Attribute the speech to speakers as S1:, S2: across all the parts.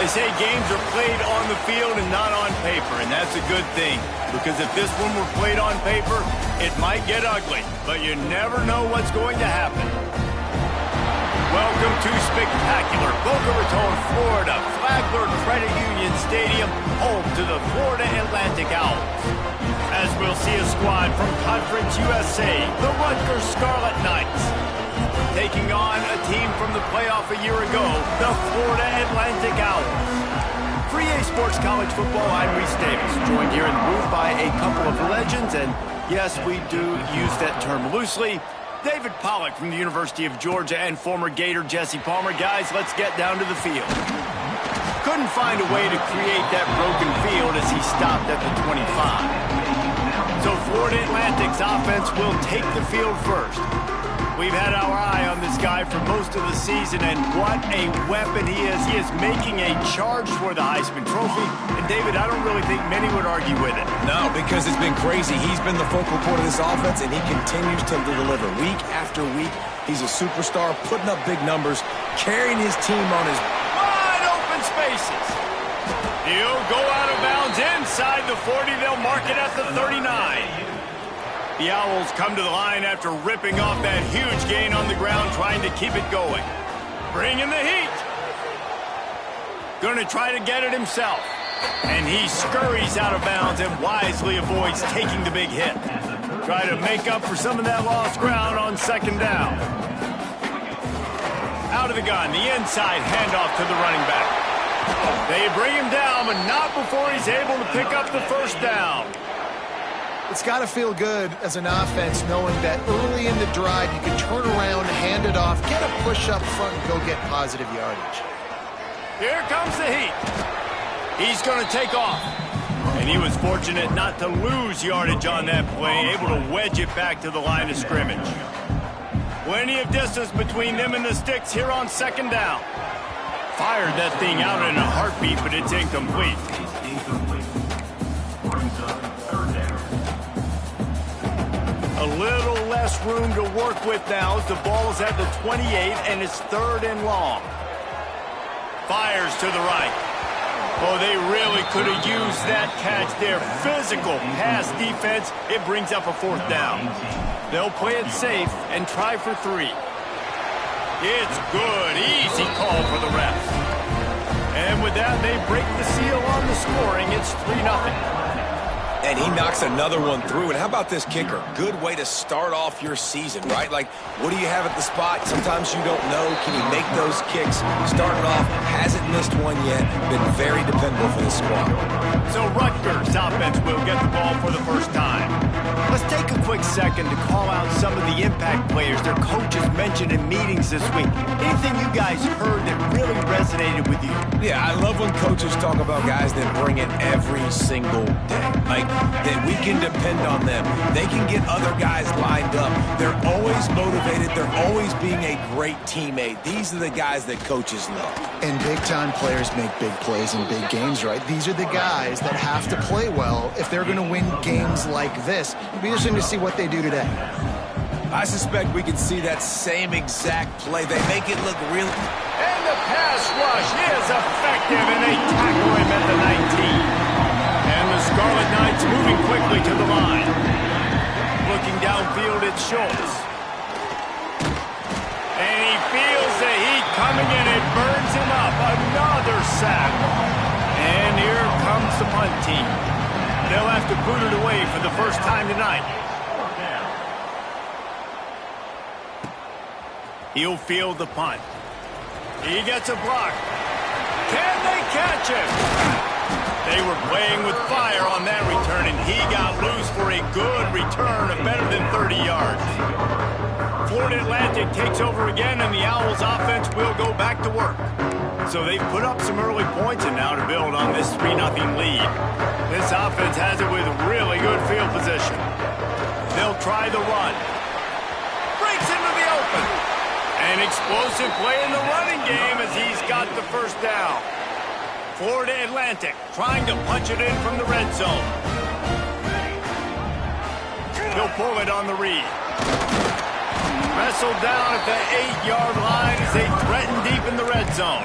S1: They say games are played on the field and not on paper, and that's a good thing. Because if this one were played on paper, it might get ugly. But you never know what's going to happen. Welcome to spectacular Boca Raton, Florida, Flagler Credit Union Stadium, home to the Florida Atlantic Owls. As we'll see a squad from Conference USA, the Rutgers Scarlet Knights, taking on a team from the playoff a year ago, the Florida Atlantic Owls. For EA Sports College Football, I'm Reese Davis, joined here in the booth by a couple of legends, and yes, we do use that term loosely. David Pollack from the University of Georgia and former Gator Jesse Palmer. Guys, let's get down to the field. Couldn't find a way to create that broken field as he stopped at the 25. So Florida Atlantic's offense will take the field first. We've had our eye on this guy for most of the season, and what a weapon he is. He is making a charge for the Heisman Trophy. And, David, I don't really think many would argue with it.
S2: No, because it's been crazy. He's been the focal point of this offense, and he continues to deliver week after week. He's a superstar, putting up big numbers, carrying his team on his
S1: wide open spaces. He'll go out of bounds inside the 40. They'll mark it at the 39. The Owls come to the line after ripping off that huge gain on the ground, trying to keep it going. Bringing the heat. Going to try to get it himself. And he scurries out of bounds and wisely avoids taking the big hit. Try to make up for some of that lost ground on second down. Out of the gun, the inside handoff to the running back. They bring him down, but not before he's able to pick up the first down.
S3: It's got to feel good as an offense knowing that early in the drive you can turn around, hand it off, get a push up front, and go get positive yardage.
S1: Here comes the heat. He's going to take off. And he was fortunate not to lose yardage on that play, able to wedge it back to the line of scrimmage. Plenty of distance between them and the sticks here on second down. Fired that thing out in a heartbeat, but it's incomplete. A little less room to work with now as the ball is at the 28 and it's third and long. Fires to the right. Oh, they really could have used that catch there. Physical pass defense. It brings up a fourth down. They'll play it safe and try for 3. It's good. Easy call for the refs. And with that, they break the seal on the scoring. It's 3-0.
S2: And he knocks another one through. And how about this kicker? Good way to start off your season, right? Like, what do you have at the spot? Sometimes you don't know. Can he make those kicks? Started off, hasn't missed one yet. Been very dependable for this squad.
S1: So Rutgers offense will get the ball for the first time. Let's take a quick second to call out some of the impact players their coaches mentioned in meetings this week. Anything you guys heard that really resonated with you?
S2: Yeah, I love when coaches talk about guys that bring it every single day. Like, that we can depend on them. They can get other guys lined up. They're always motivated. They're always being a great teammate. These are the guys that coaches love.
S3: And big-time players make big plays in big games, right? These are the guys that have to play well if they're going to win games like this. It'll be interesting to see what they do today.
S2: I suspect we can see that same exact play. They make it look real.
S1: And the pass rush is effective, and they tackle him at the 19. And the Scarlet Knights moving quickly to the line. Looking downfield at Schultz. And he feels the heat coming in. It burns him up. Another sack. And here comes the punt team. They'll have to boot it away for the first time tonight. He'll field the punt. He gets a block. Can they catch him? They were playing with fire on that return, and he got loose for a good return of better than 30 yards. Florida Atlantic takes over again, and the Owls offense will go back to work. So they've put up some early points, and now to build on this 3-0 lead. This offense has it with really good field position. They'll try the run. Breaks into the open. An explosive play in the running game as he's got the first down. Florida Atlantic trying to punch it in from the red zone. He'll pull it on the read. Wrestled down at the 8-yard line as they threaten deep in the red zone.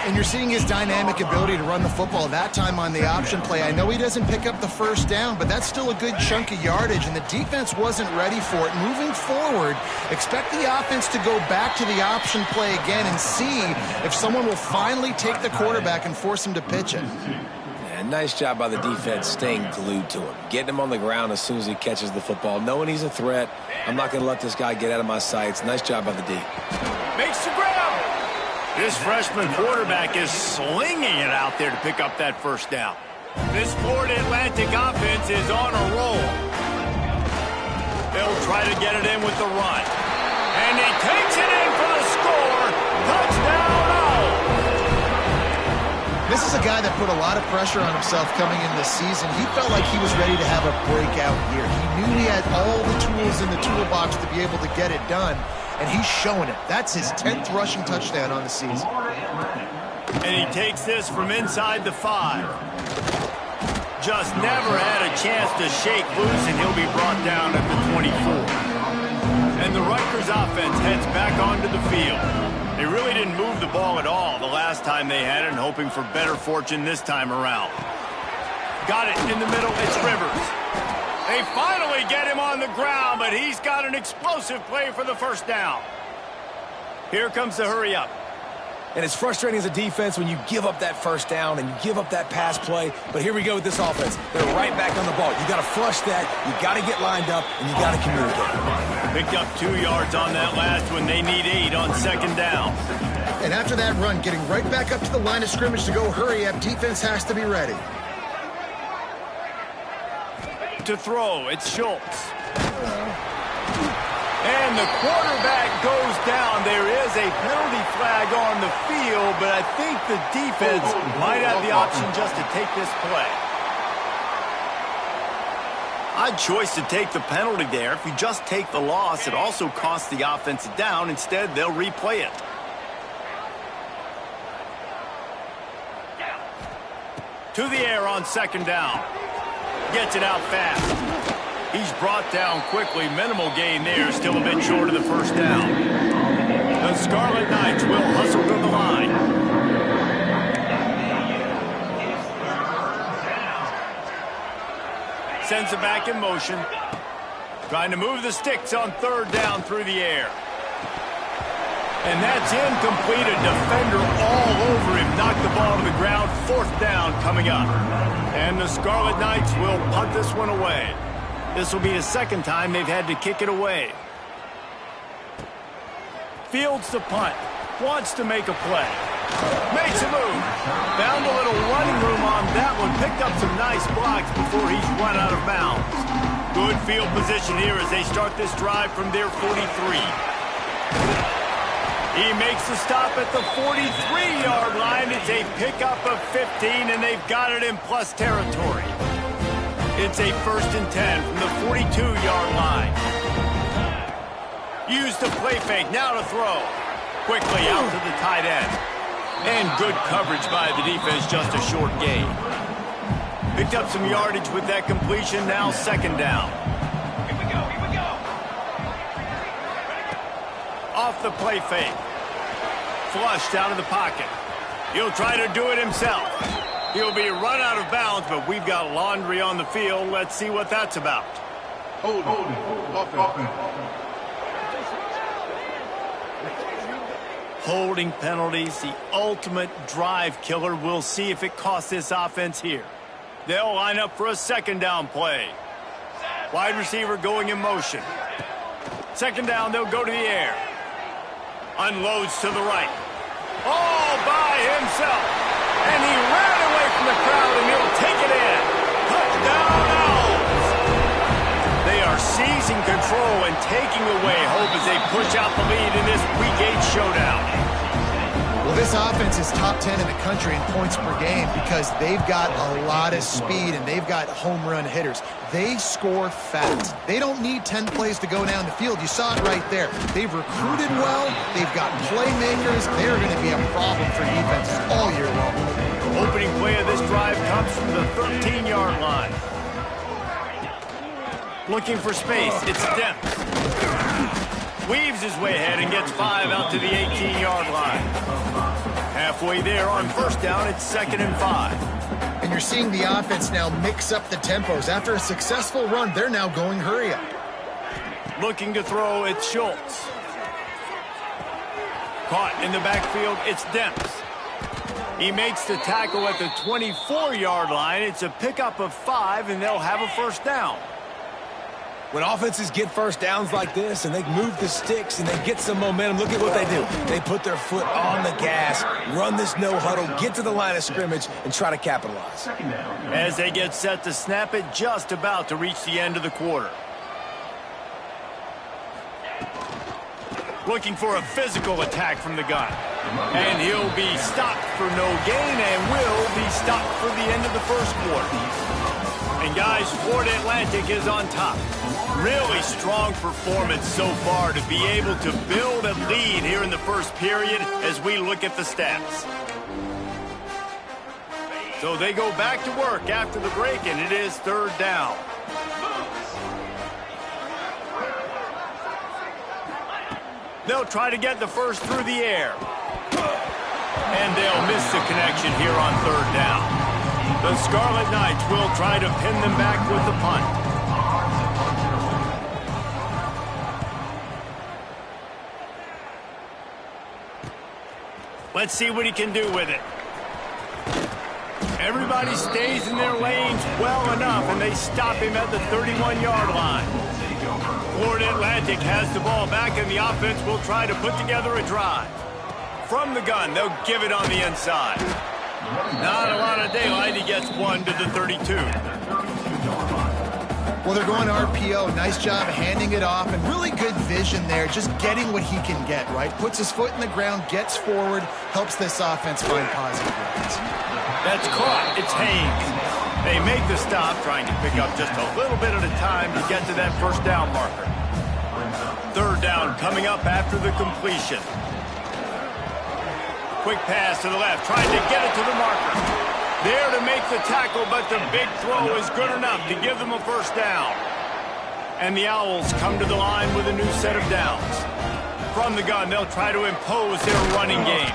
S3: And you're seeing his dynamic ability to run the football, that time on the option play. I know he doesn't pick up the first down, but that's still a good chunk of yardage, and the defense wasn't ready for it. Moving forward, expect the offense to go back to the option play again and see if someone will finally take the quarterback and force him to pitch it.
S2: Yeah, nice job by the defense staying glued to him, getting him on the ground as soon as he catches the football, knowing he's a threat. I'm not going to let this guy get out of my sights. Nice job by the D.
S1: Makes the grab. This freshman quarterback is slinging it out there to pick up that first down. This Florida Atlantic offense is on a roll. They'll try to get it in with the run. And he takes it in for the score. Touchdown, Owls.
S3: This is a guy that put a lot of pressure on himself coming into this season. He felt like he was ready to have a breakout year. He knew he had all the tools in the toolbox to be able to get it done. And he's showing it. That's his 10th rushing touchdown on the season.
S1: And he takes this from inside the 5. Just never had a chance to shake loose, and he'll be brought down at the 24. And the Rutgers offense heads back onto the field. They really didn't move the ball at all the last time they had it, and hoping for better fortune this time around. Got it in the middle. It's Rivers. They finally get him on the ground, but he's got an explosive play for the first down. Here comes the hurry up.
S2: And it's frustrating as a defense when you give up that first down and you give up that pass play. But here we go with this offense. They're right back on the ball. You got to flush that. You got to get lined up, and you got to communicate.
S1: Picked up 2 yards on that last one. They need 8 on second down.
S3: And after that run, getting right back up to the line of scrimmage to go hurry up, defense has to be ready.
S1: To throw, it's Schultz. And the quarterback goes down. There is a penalty flag on the field, but I think the defense might have the option just to take this play. Odd choice to take the penalty there. If you just take the loss, it also costs the offense a down. Instead, they'll replay it. To the air on second down. Gets it out fast. He's brought down quickly. Minimal gain there. Still a bit short of the first down. The Scarlet Knights will hustle to the line. Sends it back in motion. Trying to move the sticks on third down through the air. And that's incomplete. A defender all over him. Knocked the ball to the ground. Fourth down coming up. And the Scarlet Knights will punt this one away. This will be the second time they've had to kick it away. Fields the punt. Wants to make a play. Makes a move. Found a little running room on that one. Picked up some nice blocks before he's run out of bounds. Good field position here as they start this drive from their 43. He makes the stop at the 43-yard line. It's a pickup of 15, and they've got it in plus territory. It's a 1st and 10 from the 42-yard line. Used the play fake, now to throw. Quickly out to the tight end. And good coverage by the defense, just a short gain. Picked up some yardage with that completion, now second down. Here we go. Off the play fake. Flushed out of the pocket. He'll try to do it himself. He'll be run out of bounds, but we've got laundry on the field. Let's see what that's about.
S4: Hold it.
S1: Holding penalties, the ultimate drive killer. We'll see if it costs this offense here. They'll line up for a second down play. Wide receiver going in motion. Second down, they'll go to the air. Unloads to the right. All by himself. And he ran away from the crowd, and he'll take it in. Touchdown, Owls. They are seizing control and taking away hope as they push out the lead in this Week 8 showdown.
S3: Well, this offense is top 10 in the country in points per game because they've got a lot of speed and they've got home run hitters. They score fast. They don't need 10 plays to go down the field. You saw it right there. They've recruited well. They've got playmakers. They're going to be a problem for defenses all year long.
S1: Opening play of this drive comes from the 13-yard line. Looking for space. It's Dempsey. Weaves his way ahead and gets 5 out to the 18-yard line. Halfway there on first down, it's 2nd and 5.
S3: And you're seeing the offense now mix up the tempos. After a successful run, they're now going hurry up.
S1: Looking to throw, it's Schultz. Caught in the backfield, it's Demps. He makes the tackle at the 24-yard line. It's a pickup of 5, and they'll have a first down.
S2: When offenses get first downs like this and they move the sticks and they get some momentum, look at what they do. They put their foot on the gas, run this no huddle, get to the line of scrimmage, and try to capitalize.
S1: As they get set to snap it, just about to reach the end of the quarter. Looking for a physical attack from the gun. And he'll be stopped for no gain and will be stopped for the end of the first quarter. And guys, Florida Atlantic is on top. Really strong performance so far to be able to build a lead here in the first period as we look at the stats. So they go back to work after the break, and it is 3rd down. They'll try to get the first through the air. And they'll miss the connection here on 3rd down. The Scarlet Knights will try to pin them back with the punt. Let's see what he can do with it. Everybody stays in their lanes well enough, and they stop him at the 31-yard line. Florida Atlantic has the ball back, and the offense will try to put together a drive. From the gun, they'll give it on the inside. Not a lot of daylight. He gets 1 to the 32.
S3: Well, they're going RPO. Nice job handing it off, and really good vision there, just getting what he can get, right? Puts his foot in the ground, gets forward, helps this offense find positive yards.
S1: That's caught. It's Haynes. They make the stop, trying to pick up just a little bit at a time to get to that first down marker. 3rd down coming up after the completion. Quick pass to the left, trying to get it to the marker. There to make the tackle, but the big throw is good enough to give them a first down. And the Owls come to the line with a new set of downs. From the gun, they'll try to impose their running game.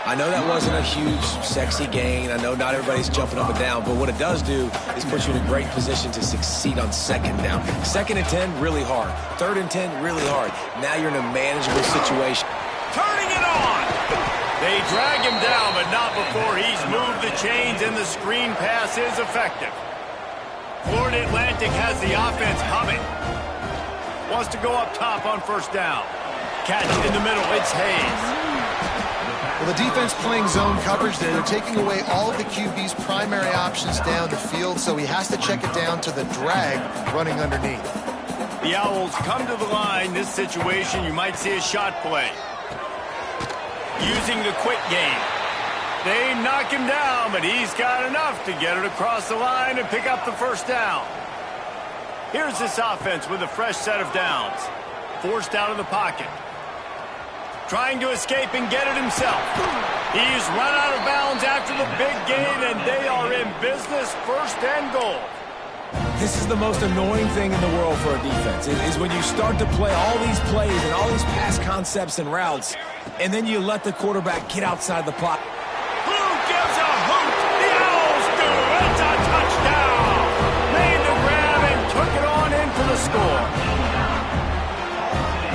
S2: I know that wasn't a huge, sexy gain. I know not everybody's jumping up and down, but what it does do is put you in a great position to succeed on 2nd down. 2nd and 10, really hard. 3rd and 10, really hard. Now you're in a manageable situation.
S1: Turning it on! They drag him down, but not before he's moved the chains, and the screen pass is effective. Florida Atlantic has the offense humming. Wants to go up top on first down. Catch in the middle, it's Hayes.
S3: Well, the defense playing zone coverage there. They're taking away all of the QB's primary options down the field, so he has to check it down to the drag running underneath.
S1: The Owls come to the line. This situation, you might see a shot play. Using the quick game. They knock him down, but he's got enough to get it across the line and pick up the first down. Here's this offense with a fresh set of downs. Forced out of the pocket. Trying to escape and get it himself. He's run out of bounds after the big gain, and they are in business, 1st and goal.
S2: This is the most annoying thing in the world for a defense, is when you start to play all these plays and all these pass concepts and routes, and then you let the quarterback get outside the pocket.
S1: Who gives a hoot? The Owls do. It's a touchdown. Made the grab and took it on in for the score.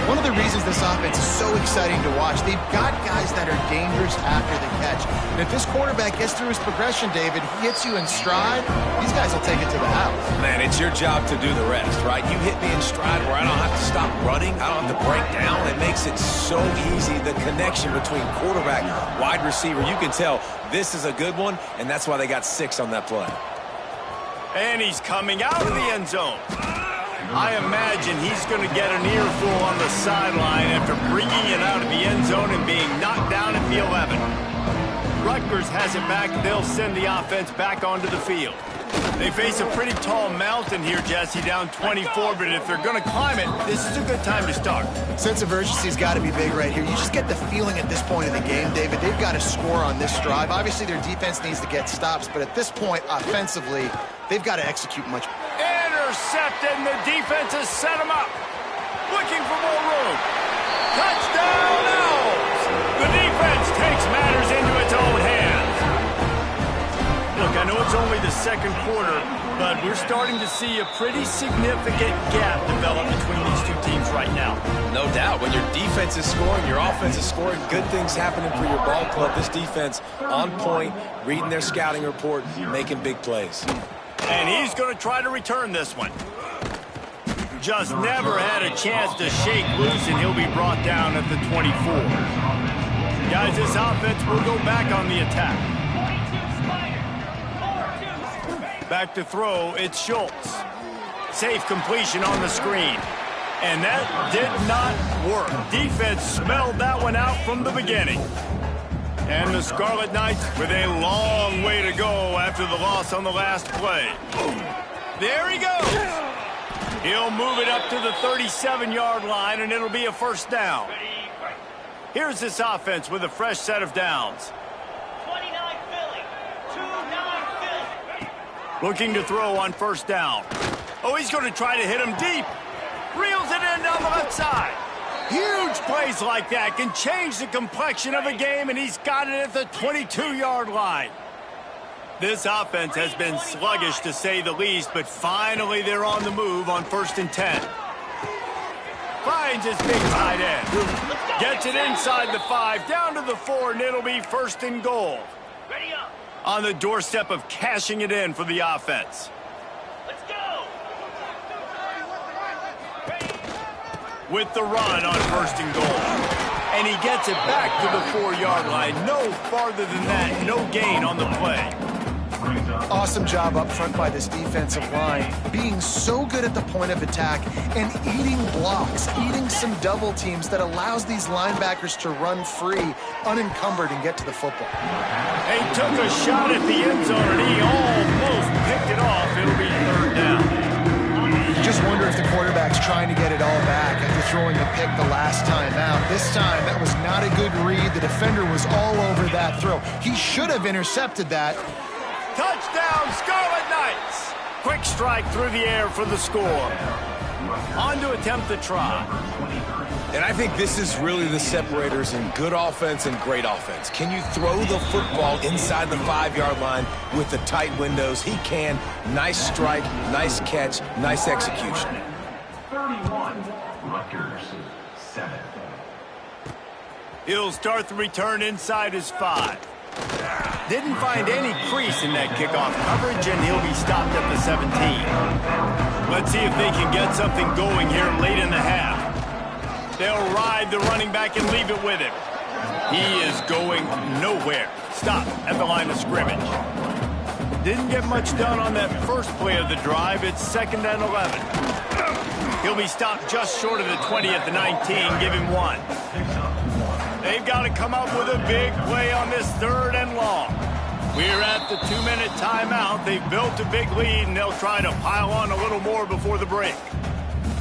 S3: One of the reasons this offense is so exciting to watch, they've got guys that are dangerous after the catch. And if this quarterback gets through his progression, David, he hits you in stride, these guys will take it to the house.
S2: Man, it's your job to do the rest, right? You hit me in stride where I don't have to stop running. I don't have to break down. It makes it so easy, the connection between quarterback, wide receiver. You can tell this is a good one, and that's why they got 6 on that play.
S1: And he's coming out of the end zone. I imagine he's going to get an earful on the sideline after bringing it out of the end zone and being knocked down at the 11. Rutgers has it back. They'll send the offense back onto the field. They face a pretty tall mountain here, Jesse, down 24, but if they're going to climb it, this is a good time to start.
S3: Sense of urgency's got to be big right here. You just get the feeling at this point of the game, David, they've got to score on this drive. Obviously, their defense needs to get stops, but at this point, offensively, they've got to execute much.
S1: Intercepted, and the defense has set him up. Looking for more room. Touchdown, Owls! The defense takes matters into its own hands. Look, I know it's only the second quarter, but we're starting to see a pretty significant gap develop between these two teams right now.
S2: No doubt. When your defense is scoring, your offense is scoring, good things happening for your ball club. This defense on point, reading their scouting report, making big plays.
S1: And he's going to try to return this one. Just never had a chance to shake loose, and he'll be brought down at the 24. Guys, this offense will go back on the attack. Back to throw, it's Schultz. Safe completion on the screen. And that did not work. Defense smelled that one out from the beginning. And the Scarlet Knights with a long way to go after the loss on the last play. There he goes. He'll move it up to the 37-yard line, and it'll be a first down. Here's this offense with a fresh set of downs.
S5: 29 Philly. 29 Philly.
S1: Looking to throw on first down. Oh, he's going to try to hit him deep. Reels it in down the left side. Huge plays like that can change the complexion of a game, and he's got it at the 22-yard line. This offense has been sluggish, to say the least, but finally they're on the move on 1st and 10. Finds his big tight end. Gets it inside the 5, down to the 4, and it'll be 1st and goal.
S5: Ready up.
S1: On the doorstep of cashing it in for the offense.
S5: Let's go.
S1: With the run on 1st and goal. And he gets it back to the 4-yard line. No farther than that. No gain on the play.
S3: Awesome job up front by this defensive line, being so good at the point of attack and eating blocks, eating some double teams that allows these linebackers to run free, unencumbered, and get to the football.
S1: He took a shot at the end zone, and he almost picked it off. It'll be 3rd down.
S3: You just wonder if the quarterback's trying to get it all back after throwing the pick the last time out. This time, that was not a good read. The defender was all over that throw. He should have intercepted that.
S1: Touchdown, Scarlet Knights! Quick strike through the air for the score. On to attempt the try.
S2: And I think this is really the separators in good offense and great offense. Can you throw the football inside the 5-yard line with the tight windows? He can. Nice strike, nice catch, nice execution.
S6: 31, Rutgers, 7.
S1: He'll start the return inside his 5. Didn't find any crease in that kickoff coverage, and he'll be stopped at the 17. Let's see if they can get something going here late in the half. They'll ride the running back and leave it with him. He is going nowhere. Stop at the line of scrimmage. Didn't get much done on that first play of the drive. It's 2nd and 11. He'll be stopped just short of the 20 at the 19. Give him 1. They've got to come up with a big play on this 3rd and long. We're at the 2-minute timeout. They've built a big lead, and they'll try to pile on a little more before the break.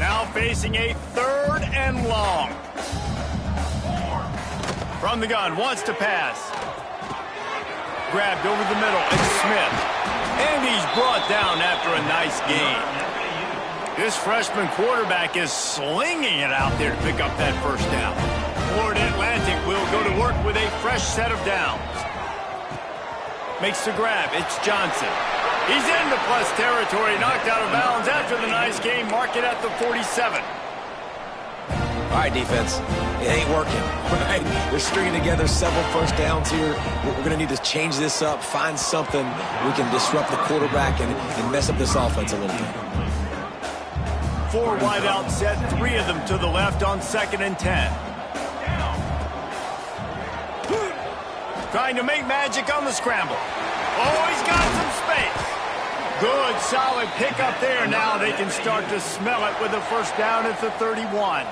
S1: Now facing a 3rd and long. From the gun, wants to pass. Grabbed over the middle, it's Smith. And he's brought down after a nice gain. This freshman quarterback is slinging it out there to pick up that first down. Florida Atlantic will go to work with a fresh set of downs. Makes the grab. It's Johnson. He's into plus territory, knocked out of bounds after the nice game. Mark it at the 47.
S2: All right, defense. It ain't working. Right? They're stringing together several first downs here. We're going to need to change this up, find something we can disrupt the quarterback and mess up this offense a little bit.
S1: 4 wide out set, 3 of them to the left on 2nd and 10. Trying to make magic on the scramble. Oh, he's got some space. Good, solid pickup there. Now they can start to smell it with a first down at the 31.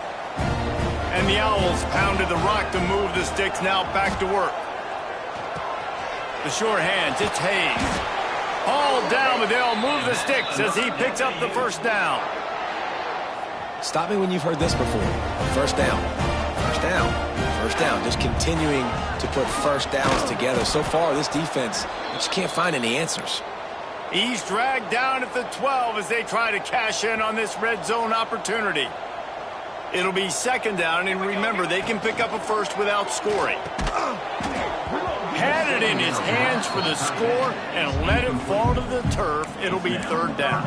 S1: And the Owls pounded the rock to move the sticks, now back to work. The sure hands, it's Hayes. Hauled down, but they'll move the sticks as he picks up the first down.
S2: Stop me when you've heard this before. First down. First down. First down. Just continuing to put first downs together. So far, this defense just can't find any answers.
S1: He's dragged down at the 12 as they try to cash in on this red zone opportunity. It'll be second down, and remember, they can pick up a first without scoring. Had it in his hands for the score and let it fall to the turf. It'll be third down.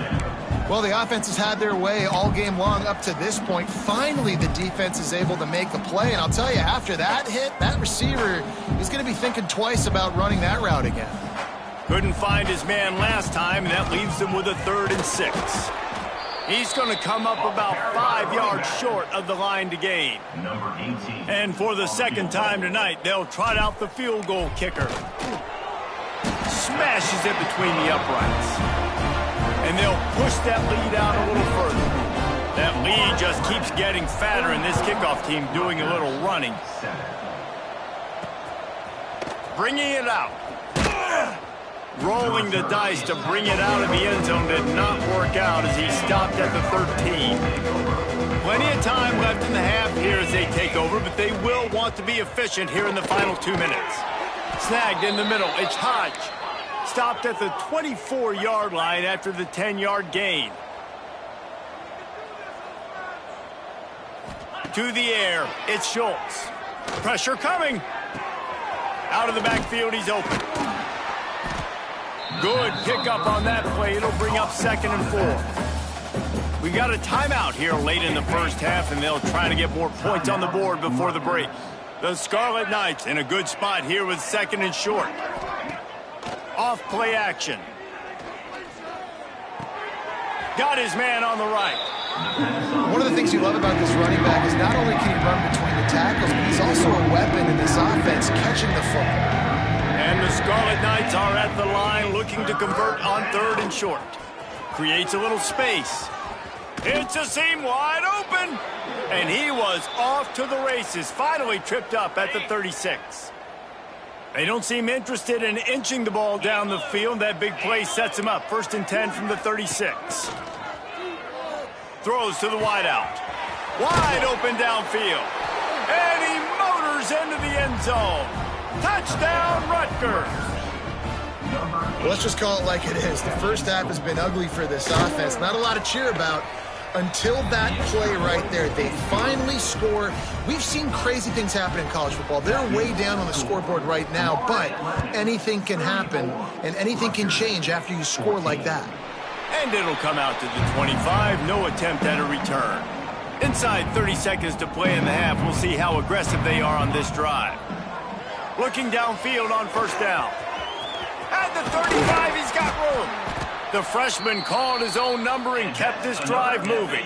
S3: Well, the offense has had their way all game long up to this point. Finally, the defense is able to make a play. And I'll tell you, after that hit, that receiver is going to be thinking twice about running that route again.
S1: Couldn't find his man last time, and that leaves him with a 3rd and 6. He's going to come up about 5 yards short of the line to gain.
S6: Number 18.
S1: And for the second time tonight, they'll trot out the field goal kicker. Smashes it between the uprights. And they'll push that lead out a little further. That lead just keeps getting fatter, and this kickoff team doing a little running. Bringing it out. Rolling the dice to bring it out of the end zone did not work out as he stopped at the 13. Plenty of time left in the half here as they take over, but they will want to be efficient here in the final 2 minutes. Snagged in the middle. It's Hodge. Stopped at the 24-yard line after the 10-yard gain. To the air. It's Schultz. Pressure coming. Out of the backfield, he's open. Good pickup on that play. It'll bring up 2nd and 4. We got a timeout here late in the first half, and they'll try to get more points on the board before the break. The Scarlet Knights in a good spot here with 2nd and short. Off play action. Got his man on the right.
S3: One of the things you love about this running back is not only can he run between the tackles, but he's also a weapon in this offense catching the football.
S1: And the Scarlet Knights are at the line looking to convert on 3rd and short. Creates a little space. It's a seam wide open. And he was off to the races. Finally tripped up at the 36. They don't seem interested in inching the ball down the field. That big play sets him up. 1st and 10 from the 36. Throws to the wideout. Wide open downfield. And he motors into the end zone. Touchdown, Rutgers.
S3: Well, let's just call it like it is. The first half has been ugly for this offense. Not a lot to cheer about until that play right there. They finally score. We've seen crazy things happen in college football. They're way down on the scoreboard right now, but anything can happen, and anything can change after you score like that.
S1: And it'll come out to the 25. No attempt at a return. Inside 30 seconds to play in the half. We'll see how aggressive they are on this drive. Looking downfield on 1st down. At the 35, he's got room. The freshman called his own number and kept this drive moving.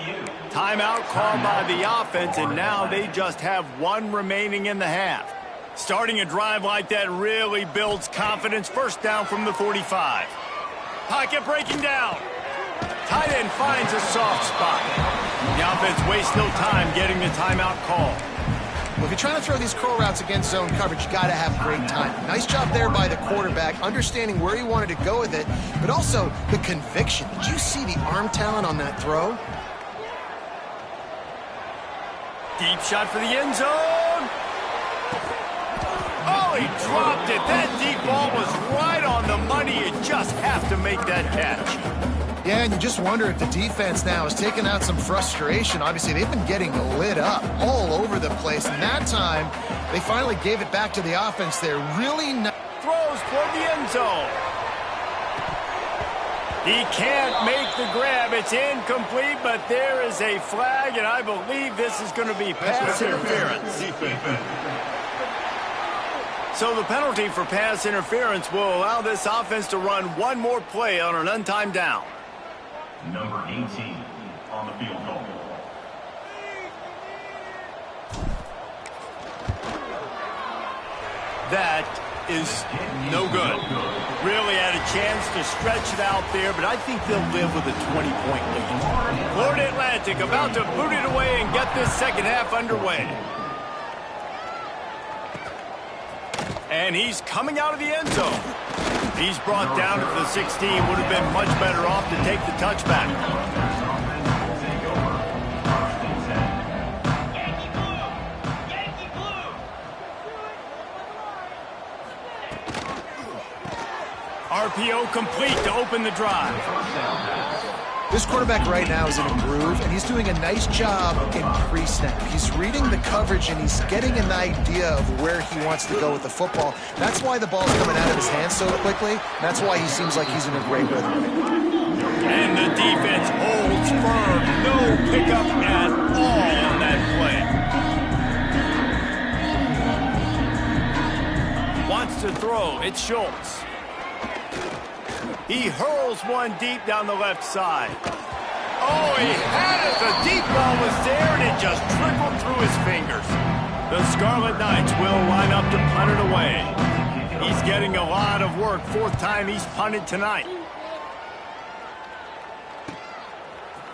S1: Timeout called by the offense, and now they just have 1 remaining in the half. Starting a drive like that really builds confidence. 1st down from the 45. Pocket breaking down. Tight end finds a soft spot. The offense wastes no time getting the timeout call.
S3: Well, if you're trying to throw these curl routes against zone coverage, you got to have great timing. Nice job there by the quarterback, understanding where he wanted to go with it, but also the conviction. Did you see the arm talent on that throw?
S1: Deep shot for the end zone. Oh, he dropped it. That deep ball was right on the money. You just have to make that catch.
S3: Yeah, and you just wonder if the defense now is taking out some frustration. Obviously, they've been getting lit up all over the place. And that time, they finally gave it back to the offense there. Really nice.
S1: Throws toward the end zone. He can't make the grab. It's incomplete, but there is a flag, and I believe this is going to be pass interference. So the penalty for pass interference will allow this offense to run 1 more play on an untimed down.
S6: Number 18 on the field goal.
S1: That is no good. Really had a chance to stretch it out there, but I think they'll live with a 20-point lead. Florida Atlantic about to boot it away and get this second half underway. And he's coming out of the end zone. He's brought down at the 16. Would have been much better off to take the touchback.
S5: Yankee blue! Yankee blue!
S1: RPO complete to open the drive.
S3: This quarterback right now is in a groove, and he's doing a nice job in pre-snap. He's reading the coverage, and he's getting an idea of where he wants to go with the football. That's why the ball's coming out of his hands so quickly. That's why he seems like he's in a great rhythm.
S1: And the defense holds firm. No pickup at all on that play. Wants to throw. It's Schultz. He hurls one deep down the left side. Oh, he had it. The deep ball was there, and it just trickled through his fingers. The Scarlet Knights will line up to punt it away. He's getting a lot of work. Fourth time he's punted tonight.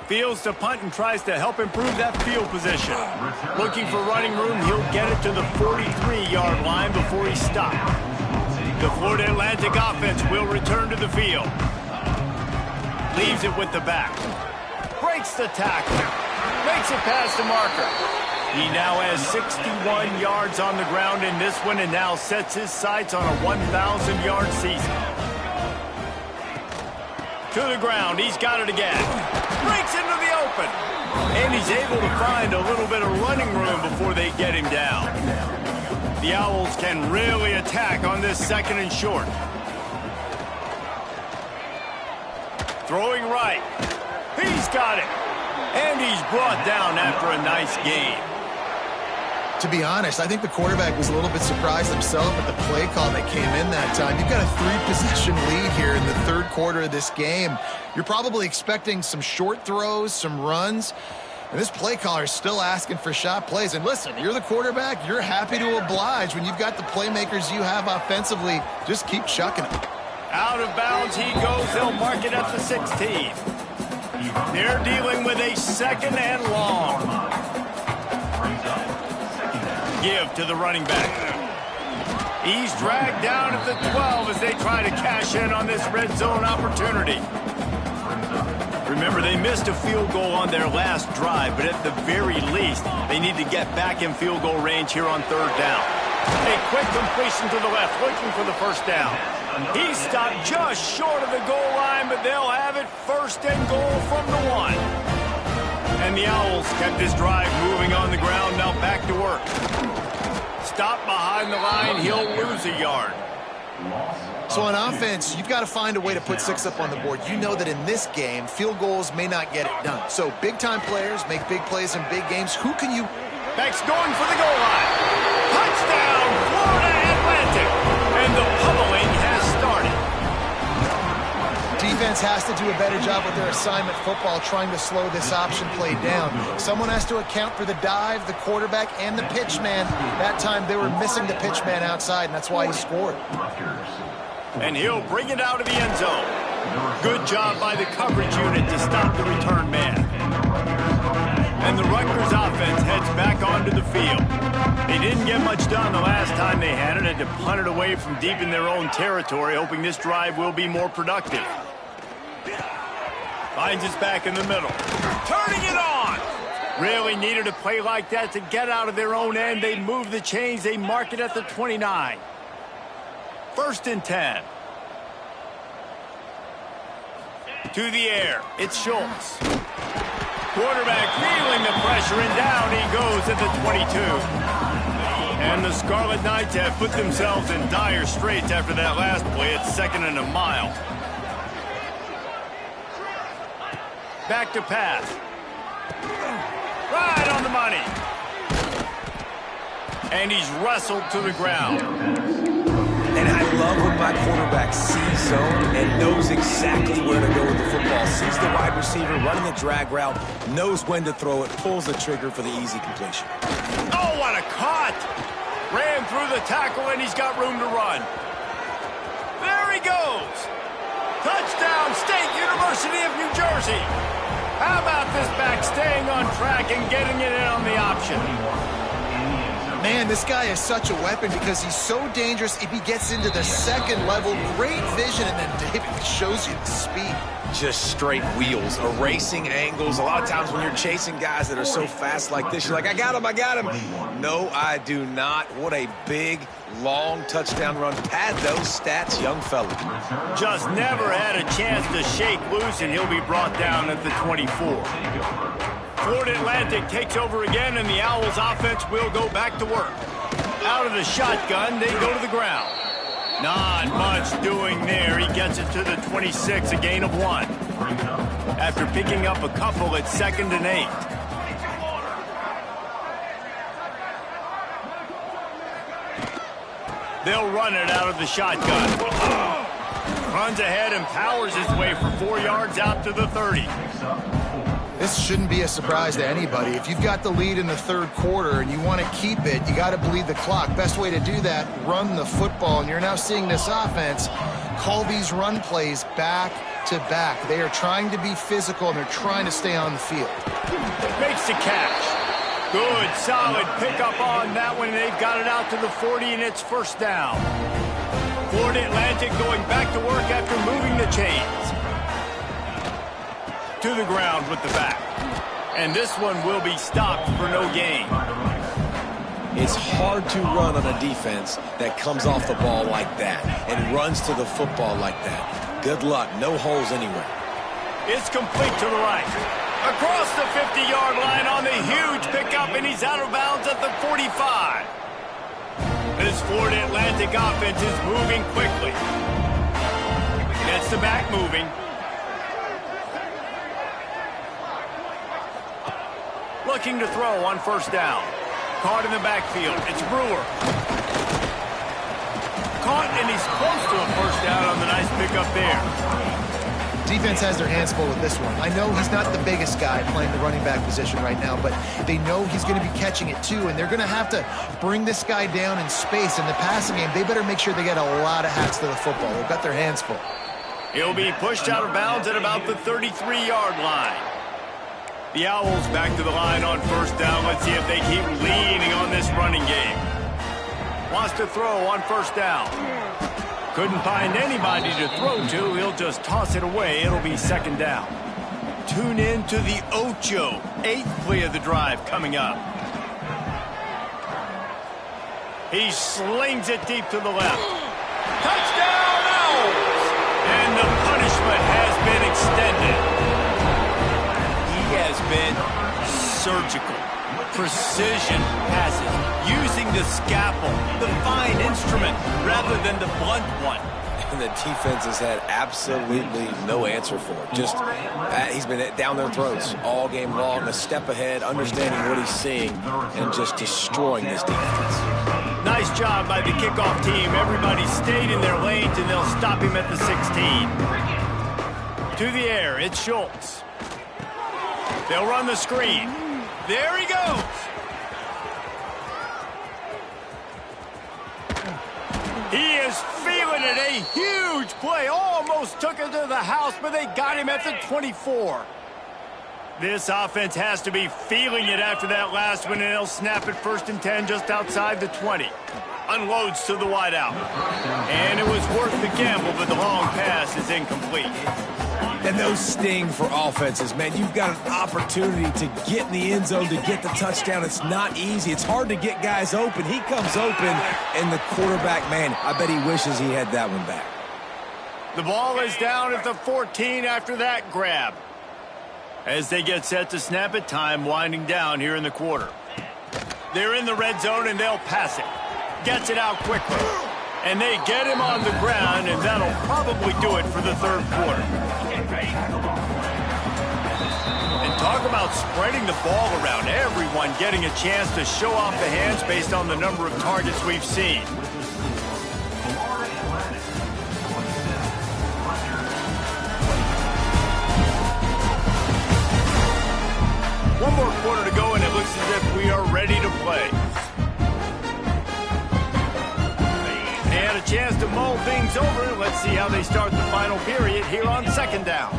S1: Fields to punt and tries to help improve that field position. Looking for running room, he'll get it to the 43-yard line before he stops. The Florida Atlantic offense will return to the field. Leaves it with the back. Breaks the tackle. Makes it past the marker. He now has 61 yards on the ground in this one and now sets his sights on a 1,000-yard season. To the ground. He's got it again. Breaks into the open. And he's able to find a little bit of running room before they get him down. The Owls can really attack on this second and short. Throwing right. He's got it. And he's brought down after a nice game.
S3: To be honest, I think the quarterback was a little bit surprised himself at the play call that came in that time. You've got a 3-possession lead here in the third quarter of this game. You're probably expecting some short throws, some runs. And this play caller is still asking for shot plays. And listen, you're the quarterback. You're happy to oblige when you've got the playmakers you have offensively. Just keep chucking them.
S1: Out of bounds he goes. They'll mark it at the 16. They're dealing with a second and long. Give to the running back. He's dragged down at the 12 as they try to cash in on this red zone opportunity. Remember, they missed a field goal on their last drive, but at the very least, they need to get back in field goal range here on third down. A quick completion to the left, looking for the first down. He stopped just short of the goal line, but they'll have it first and goal from the 1. And the Owls kept this drive moving on the ground, now back to work. Stop behind the line, he'll lose a yard.
S3: So on offense, you've got to find a way to put 6 up on the board. You know that in this game, field goals may not get it done. So big-time players make big plays in big games. Who can you...
S1: Beck's going for the goal line. Touchdown, Florida Atlantic. And the pummeling has started.
S3: Defense has to do a better job with their assignment football, trying to slow this option play down. Someone has to account for the dive, the quarterback, and the pitch man. That time they were missing the pitch man outside, and that's why he scored.
S1: And he'll bring it out of the end zone. Good job by the coverage unit to stop the return man. And the Rutgers offense heads back onto the field. They didn't get much done the last time they had it, and to punt it away from deep in their own territory, hoping this drive will be more productive. Finds his back in the middle. Turning it on! Really needed a play like that to get out of their own end. They move the chains. They mark it at the 29. First and 10. To the air. It's Schultz. Quarterback feeling the pressure, and down he goes at the 22. And the Scarlet Knights have put themselves in dire straits after that last play. It's second and a mile. Back to pass. Right on the money. And he's wrestled to the ground.
S2: And I love when my quarterback sees zone and knows exactly where to go with the football. Sees the wide receiver running the drag route, knows when to throw it, pulls the trigger for the easy completion.
S1: Oh, what a cut! Ran through the tackle, and he's got room to run. There he goes! Touchdown, State University of New Jersey! How about this back staying on track and getting it in on the option?
S3: Man, this guy is such a weapon because he's so dangerous if he gets into the second level. Great vision, and then David shows you the speed.
S2: Just straight wheels, erasing angles. A lot of times when you're chasing guys that are so fast like this, you're like, I got him, I got him. No, I do not. What a big, long touchdown run. Pad those stats, young fella.
S1: Just never had a chance to shake loose, and he'll be brought down at the 24. Florida Atlantic takes over again, and the Owls offense will go back to work. Out of the shotgun, they go to the ground. Not much doing there. He gets it to the 26, a gain of 1. After picking up a couple at 2nd and 8. They'll run it out of the shotgun. Runs ahead and powers his way for 4 yards out to the 30.
S3: This shouldn't be a surprise to anybody. If you've got the lead in the third quarter and you want to keep it, you got to bleed the clock. Best way to do that, run the football. And you're now seeing this offense call these run plays back to back. They are trying to be physical, and they're trying to stay on the field.
S1: Makes the catch. Good, solid pickup on that one. They've got it out to the 40, and it's first down. Florida Atlantic going back to work after moving the chains. To the ground with the back. And this one will be stopped for no gain.
S2: It's hard to run on a defense that comes off the ball like that and runs to the football like that. Good luck. No holes anywhere.
S1: It's complete to the right. Across the 50-yard line on the huge pickup, and he's out of bounds at the 45. This Florida Atlantic offense is moving quickly. Gets the back moving. Looking to throw on first down. Caught in the backfield. It's Brewer. Caught, and he's close to a first down on the nice pickup there.
S3: Defense has their hands full with this one. I know he's not the biggest guy playing the running back position right now, but they know he's going to be catching it too, and they're going to have to bring this guy down in space. In the passing game, they better make sure they get a lot of hats to the football. They've got their hands full.
S1: He'll be pushed out of bounds at about the 33-yard line. The Owls back to the line on first down. Let's see if they keep leaning on this running game. Wants to throw on first down. Couldn't find anybody to throw to. He'll just toss it away. It'll be second down. Tune in to the Ocho. 8th play of the drive coming up. He slings it deep to the left. Touchdown, Owls! And the punishment has been extended. Has been surgical, precision passes, using the scalpel, the fine instrument, rather than the blunt one.
S2: And the defense has had absolutely no answer for it. Just, he's been down their throats all game long, a step ahead, understanding what he's seeing, and just destroying this defense.
S1: Nice job by the kickoff team. Everybody stayed in their lanes, and they'll stop him at the 16. To the air, it's Schultz. They'll run the screen. There he goes. He is feeling it. A huge play. Almost took it to the house, but they got him at the 24. This offense has to be feeling it after that last one, and they'll snap it 1st and 10 just outside the 20. Unloads to the wideout. And it was worth the gamble, but the long pass is incomplete.
S2: And those sting for offenses, man. You've got an opportunity to get in the end zone, to get the touchdown. It's not easy. It's hard to get guys open. He comes open, and the quarterback, man, I bet he wishes he had that one back.
S1: The ball is down at the 14 after that grab. As they get set to snap it, time winding down here in the quarter. They're in the red zone, and they'll pass it. Gets it out quickly. And they get him on the ground, and that'll probably do it for the third quarter. And talk about spreading the ball around. Everyone getting a chance to show off the hands based on the number of targets we've seen. One more quarter to go, and it looks as if we are ready to play. They had a chance to mull things over. Let's see how they start the final period here on second down.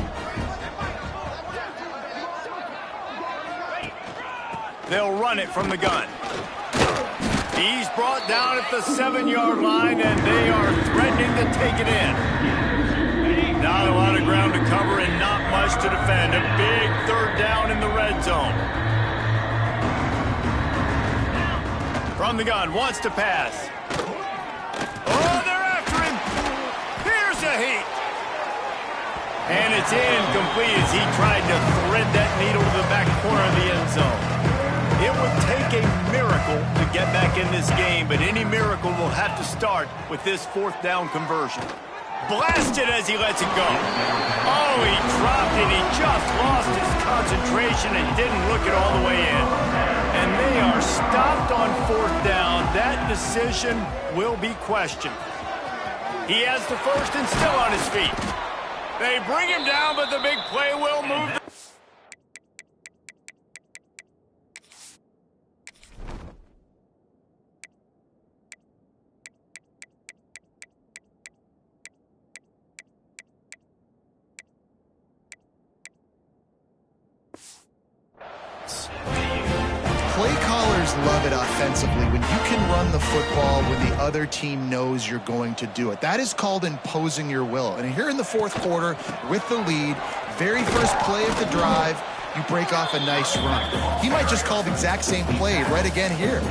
S1: They'll run it from the gun. He's brought down at the 7-yard line, and they are threatening to take it in. Not a lot of ground to cover and not much to defend. A big third down in the red zone. From the gun, wants to pass. Oh, they're after him. Here's a heat. And it's incomplete as he tried to thread that needle to the back corner of the end zone. It would take a miracle to get back in this game, but any miracle will have to start with this fourth down conversion. Blasted as he lets it go. Oh, he dropped it. He just lost his concentration and didn't look it all the way in. And they are stopped on fourth down. That decision will be questioned. He has the first and still on his feet. They bring him down, but the big play will move.
S3: Play callers love it offensively when you can run the football when the other team knows you're going to do it. That is called imposing your will. And here in the fourth quarter with the lead, very first play of the drive, you break off a nice run. He might just call the exact same play right again here.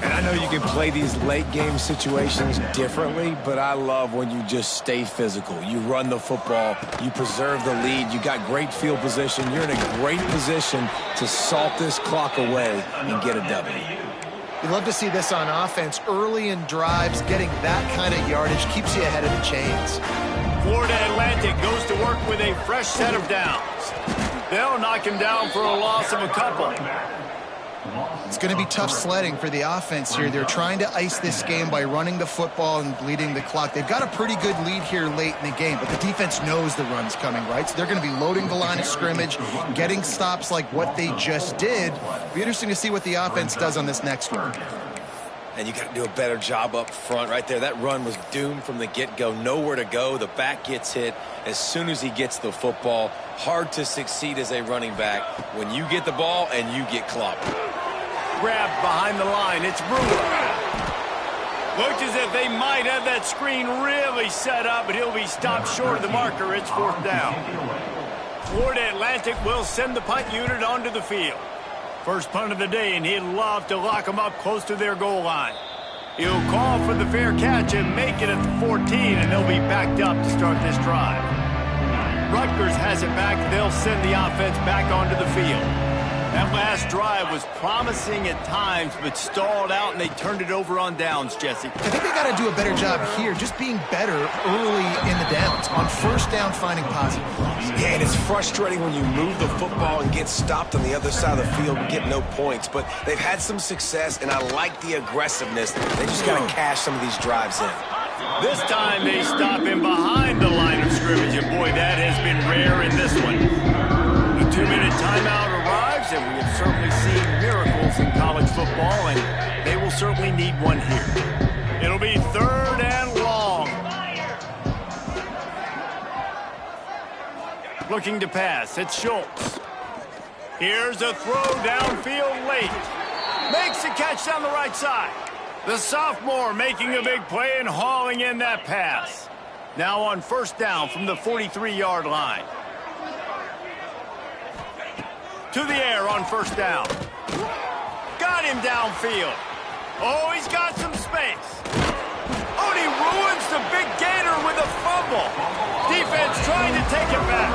S2: And I know you can play these late game situations differently, but I love when you just stay physical. You run the football, you preserve the lead, you got great field position, you're in a great position to salt this clock away and get a W.
S3: You love to see this on offense. Early in drives, getting that kind of yardage keeps you ahead of the chains.
S1: Florida Atlantic goes to work with a fresh set of downs. They'll knock him down for a loss of a couple.
S3: It's going to be tough sledding for the offense here. They're trying to ice this game by running the football and bleeding the clock. They've got a pretty good lead here late in the game, but the defense knows the run's coming, right? So they're going to be loading the line of scrimmage, getting stops like what they just did. It'll be interesting to see what the offense does on this next one.
S2: And you got to do a better job up front right there. That run was doomed from the get-go. Nowhere to go. The back gets hit as soon as he gets the football. Hard to succeed as a running back when you get the ball and you get clobbered.
S1: Grabbed behind the line. It's brutal. Looks as if they might have that screen really set up, but he'll be stopped short of the marker. It's fourth down. Florida Atlantic will send the punt unit onto the field. First punt of the day, and he'd love to lock them up close to their goal line. He'll call for the fair catch and make it at the 14, and they'll be backed up to start this drive. Rutgers has it back. They'll send the offense back onto the field. That last drive was promising at times, but stalled out, and they turned it over on downs, Jesse.
S3: I think they got to do a better job here, just being better early in the downs. On first down, finding positive plays.
S2: Yeah, and it's frustrating when you move the football and get stopped on the other side of the field and get no points. But they've had some success, and I like the aggressiveness. They just got to cash some of these drives in.
S1: This time they stop him behind the line of scrimmage, and boy, that has been rare in this one. The 2-minute timeout arrives, and we have certainly seen miracles in college football, and they will certainly need one here. It'll be third and long. Looking to pass, it's Schultz. Here's a throw downfield late. Makes the catch down the right side. The sophomore making a big play and hauling in that pass. Now on first down from the 43-yard line. To the air on first down. Got him downfield. Oh, he's got some space. Oh, and he ruins the big gator with a fumble. Defense trying to take it back.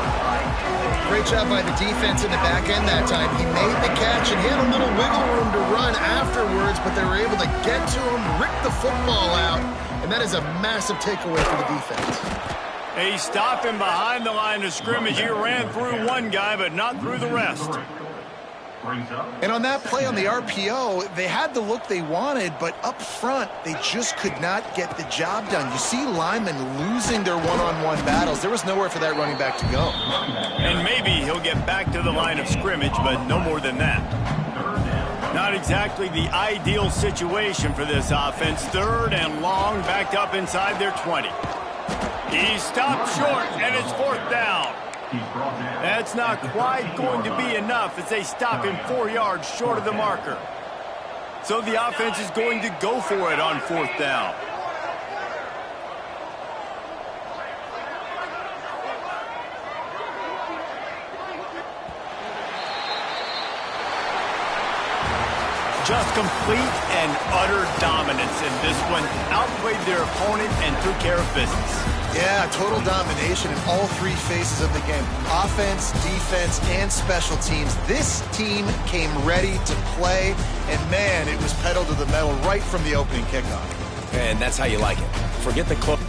S3: Great job by the defense in the back end that time. He made the catch and he had a little wiggle room to run afterwards, but they were able to get to him, rip the football out, and that is a massive takeaway for the defense.
S1: They stop him behind the line of scrimmage. He ran through one guy, but not through the rest.
S3: And on that play on the RPO, they had the look they wanted, but up front, they just could not get the job done. You see linemen losing their one-on-one battles. There was nowhere for that running back to go.
S1: And maybe he'll get back to the line of scrimmage, but no more than that. Not exactly the ideal situation for this offense. Third and long, backed up inside their 20. He stopped short, and it's fourth down. That's not quite going to be enough as they stop him 4 yards short of the marker. So the offense is going to go for it on 4th down. Just complete and utter dominance in this one. Outplayed their opponent and took care of business.
S3: Yeah, total domination in all 3 phases of the game. Offense, defense, and special teams. This team came ready to play, and man, it was pedal to the metal right from the opening kickoff.
S2: And that's how you like it. Forget the close.